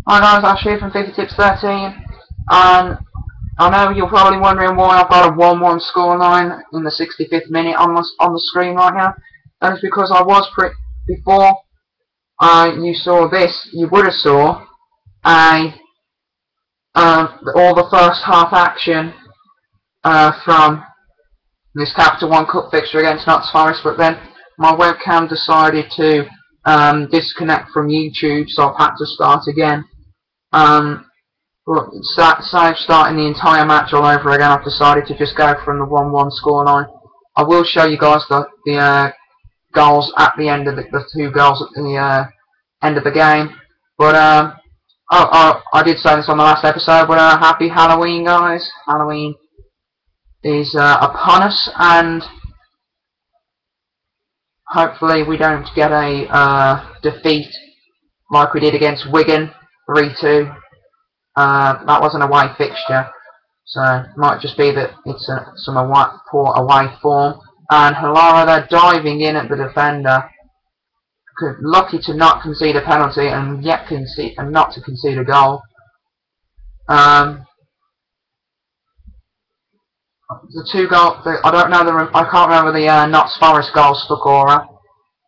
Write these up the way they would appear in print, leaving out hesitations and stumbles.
Hi guys, Ash here from 50tips13, and I know you're probably wondering why I've got a 1-1 scoreline in the 65th minute on the screen right now. That is because I was before you saw this, you would have saw all the first half action from this Capital One Cup fixture against Notts Forest, but then my webcam decided to disconnect from YouTube, so I've had to start again. But instead of starting the entire match all over again, I've decided to just go from the 1-1 scoreline. I will show you guys the goals at the end of the two goals at the end of the game. But I did say this on the last episode, but happy Halloween, guys. Halloween is upon us, and hopefully we don't get a defeat like we did against Wigan, 3-2. That was an away fixture, so it might just be that it's some poor away form. And Hilara, they're diving in at the defender. Lucky to not concede a penalty and not to concede a goal. The two goals, I can't remember the Notts Forest goal scorer,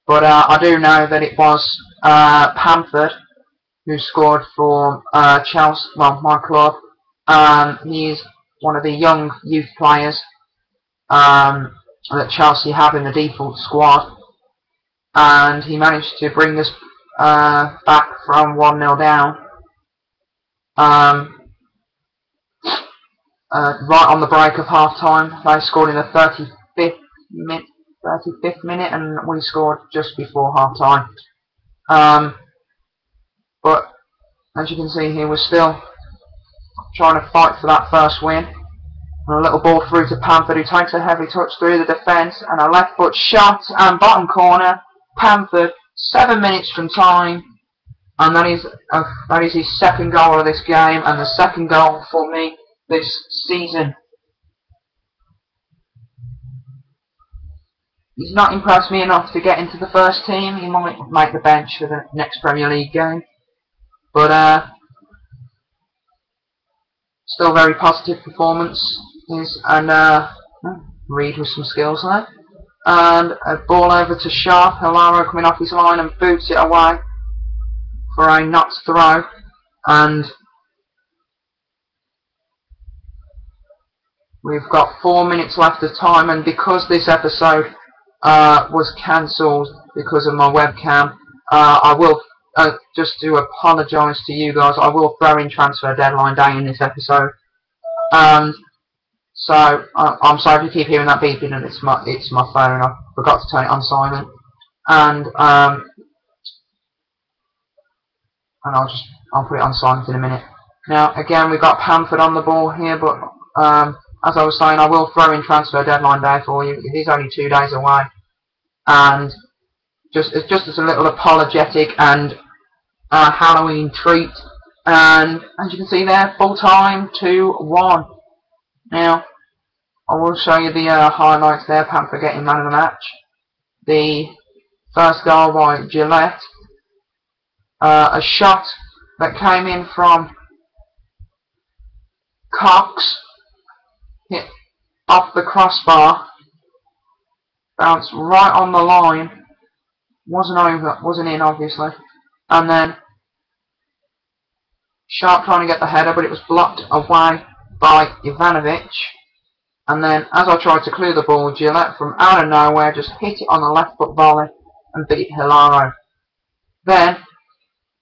but I do know that it was Pamford who scored for Chelsea, well, my club. He's one of the young youth players that Chelsea have in the default squad, and he managed to bring us back from 1-0 down. Right on the break of half time, they scored in the 35th minute, and we scored just before half time. But as you can see here, we're still trying to fight for that first win. And a little ball through to Pamford, who takes a heavy touch through the defence, and a left foot shot and bottom corner. Pamford, 7 minutes from time, and that is his second goal of this game, and the second goal for me this season. He's not impressed me enough to get into the first team. He might make the bench for the next Premier League game, but still very positive performance. And Reed with some skills there. And a ball over to Sharp. Hilara coming off his line and boots it away for a Notts throw. And we've got 4 minutes left of time, and because this episode was cancelled because of my webcam, I will just to apologise to you guys, I will throw in transfer deadline day in this episode. So I'm sorry if you keep hearing that beeping, and it's my phone. I forgot to turn it on silent, and I'll put it on silent in a minute. Now again, we've got Pamford on the ball here, but as I was saying, I will throw in transfer deadline day for you. It is only 2 days away, and just as a little apologetic and Halloween treat. And as you can see there, full time 2-1. Now I will show you the highlights there. Pamford getting man of the match. The first goal by Gillette. A shot that came in from Cox, hit off the crossbar, bounced right on the line, wasn't in obviously, and then Sharp trying to get the header, but it was blocked away by Ivanovic. And then as I tried to clear the ball, Gillette from out of nowhere just hit it on the left foot volley and beat Hilaro. Then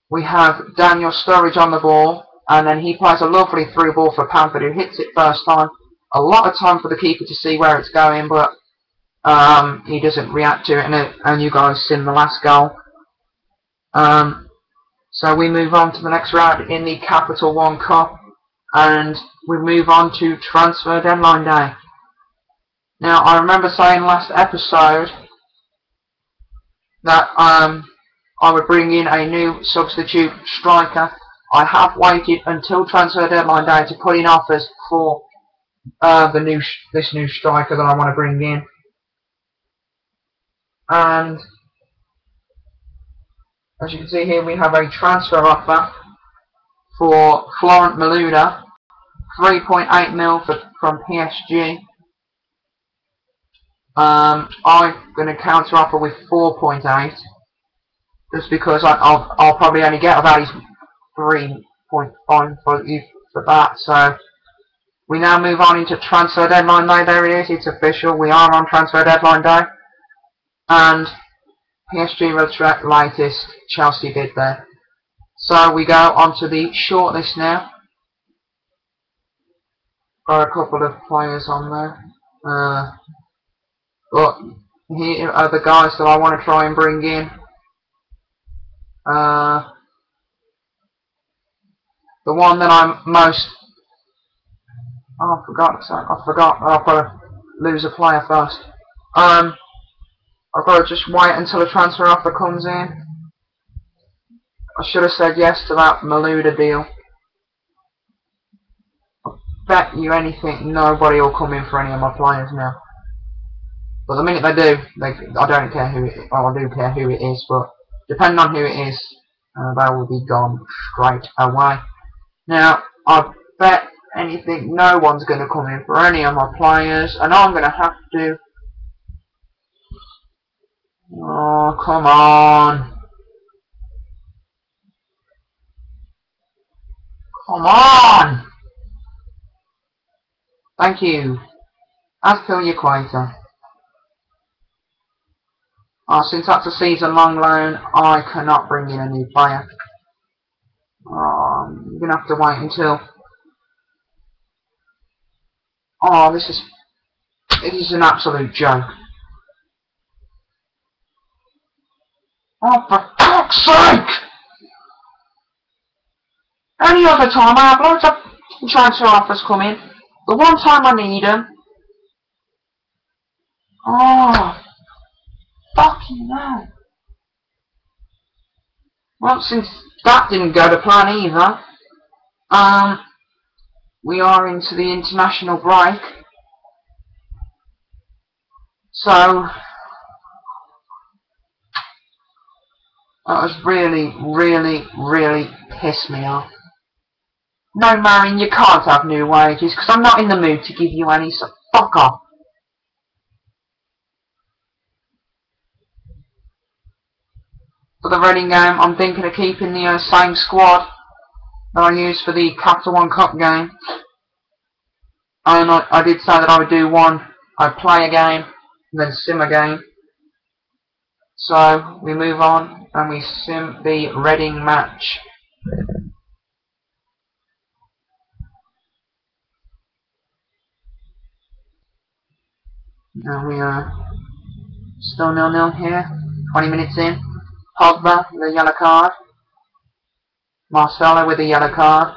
we have Daniel Sturridge on the ball, and then he plays a lovely through ball for Pamford, who hits it first time. A lot of time for the keeper to see where it's going, but he doesn't react to it, and you guys seen the last goal. So we move on to the next round in the Capital One Cup, and we move on to transfer deadline day. Now I remember saying last episode that I would bring in a new substitute striker. I have waited until transfer deadline day to put in offers for this new striker that I want to bring in. And as you can see here, we have a transfer offer for Florent Malouda, 3.8 mil from PSG. I'm going to counter offer with 4.8, just because I'll probably only get about 3.5 for that. So we now move on into transfer deadline day. There it is. It's official. We are on transfer deadline day, and PSG retract latest Chelsea bid there. So we go on to the shortlist now. Got a couple of players on there. But here are the guys that I want to try and bring in. The one that I'm most... Oh, I forgot. I've got to lose a player first. I've got to just wait until a transfer offer comes in. I should have said yes to that Malouda deal. I bet you anything nobody will come in for any of my players now. But the minute they do, I don't care who it is. Well, I do care who it is, but depending on who it is, they will be gone straight away. Now, I bet anything no one's going to come in for any of my players, and I'm going to have to... Oh, come on. Come on! Thank you. Azpilicueta. Since that's a season-long loan, I cannot bring in a new player. I'm going to have to wait until... Oh, this is an absolute joke. Oh, for fuck's sake! Any other time I have loads of transfer offers come in. The one time I need them... Oh... Fucking hell. Well, since that didn't go to plan either, we are into the international break. So, that was really pissed me off. No, Marion, you can't have new wages, because I'm not in the mood to give you any, so fuck off. For the Reading game, I'm thinking of keeping the same squad that I used for the Capital One Cup game. And I did say that I would do one, I'd play a game, and then sim a game. So, we move on, and we sim the Reading match. Now we are still 0-0 here, 20 minutes in. Pogba with a yellow card. Marcelo with a yellow card.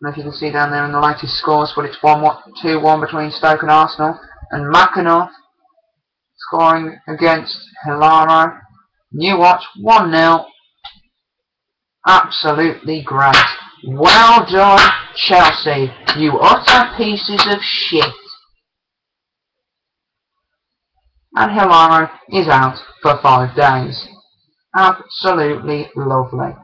And if you can see down there in the latest scores, but it's 2-1 between Stoke and Arsenal. And Mackinoff scoring against Hilaro. New watch, 1-0. Absolutely great. Well done, Chelsea. You utter pieces of shit. And Hilaro is out for 5 days. Absolutely lovely.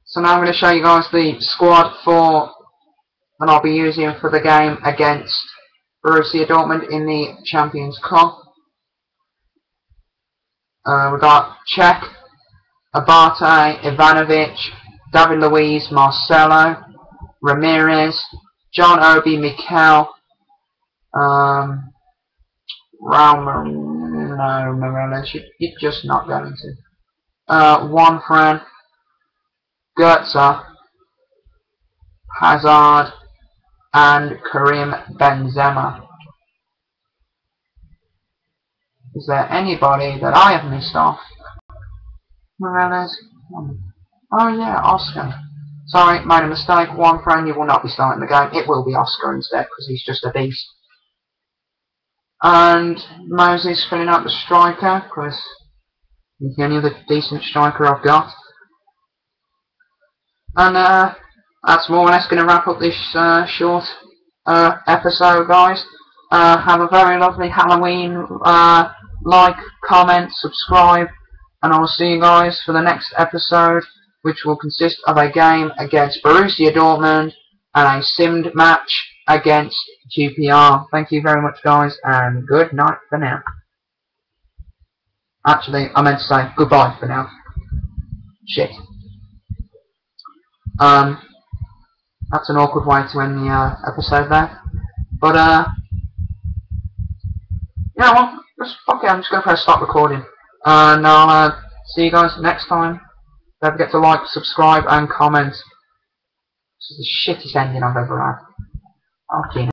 So now I'm going to show you guys the squad that I'll be using for the game against Borussia Dortmund in the Champions Cup. We've got Cech, Abate, Ivanovic, David Luiz, Marcelo, Ramirez, John Obi, Mikel, no, Morales, you're just not going to. Juan Fran, Goetze, Hazard, and Karim Benzema. Is there anybody that I have missed off? Morales? Oh yeah, Oscar. Sorry, made a mistake. Juan Fran, you will not be starting the game. It will be Oscar instead, because he's just a beast. And Moses filling out the striker, because he's the only other decent striker I've got. And that's more or less going to wrap up this short episode, guys. Have a very lovely Halloween. Like, comment, subscribe, and I will see you guys for the next episode, which will consist of a game against Borussia Dortmund and a simmed match against QPR. Thank you very much, guys, and good night for now. Actually, I meant to say goodbye for now. Shit. That's an awkward way to end the episode there. But yeah, well, fuck it, I'm just gonna press stop recording. And I'll see you guys next time. Don't forget to like, subscribe, and comment. This is the shittest ending I've ever had. Okay.